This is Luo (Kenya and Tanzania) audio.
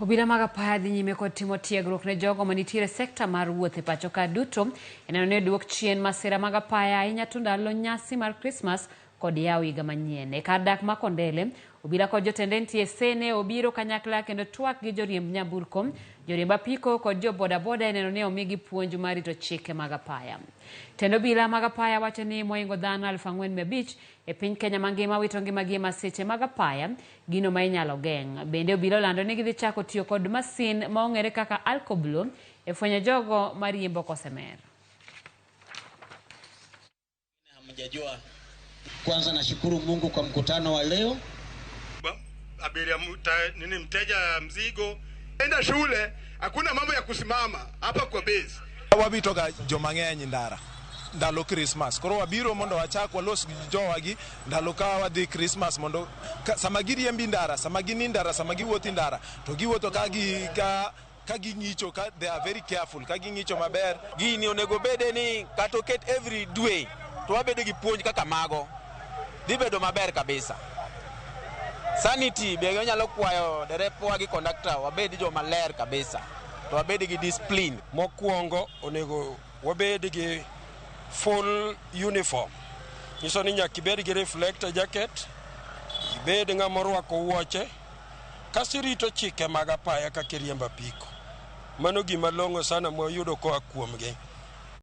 Obila mag apaya dhi nyime kod timo tiegruok ne jogo manitiere sekta mar wuoth e pachoka duto eneno ne duok chien masira mag apaya ahinya to ndalo nyasi mar Christmas kod yawo higa manyien. E kar dak ma Kondele, obila kod jotende nitie sene obiro kanyakla kendo twak gi joriemb nyamburko, joriemb apiko kod jo bodaboda eneno ne omigi puonj mar rito chike mag apaya. Tendo obila mag apaya wacho ni moingo dhano 4,500 e piny Kenya mangima wito ngimagi e masiche mag apaya, gino ma inyalo geng'. Bende obila olando ni gidhi chako tiyo kod masin ma ong'ere kaka alcoblow e fwenyo jogo mariembo kosemer. Hamjajua. Kwanza nashukuru Mungu kwa mkutano wa leo. Abiria mteja mzigo enda shule, hakuna mambo ya kusimama hapa kwa base. Wabito ga jomang'eny ndara ndalo Christmas. Koro wabiro mondo wachak walos jowagi ndalo ka wadhi Christmas mondo sama giriembi ndara, sama gini ndara, sama giwuothi ndara, to giwuotho ka ging'icho, ka they are very careful, ka ging'icho maber. Gini onego bede ni katoket every dwe to wabede gi puonj kaka mago. Dhi bedo maber kabisa. Sanity be nyalo kwayo derepwa gi conductor wabedi jo maler kabisa. To wabedi gi discipline. Mokwongo onego wabedi gi full uniform. Nyiso ni nyaka ibed gi reflector jacket, ibed ng'ama orwako wuoche, kasi rito chike mag apaya kaka riembo apiko. Mano gima long'o sana mwayudo koa kuomgi.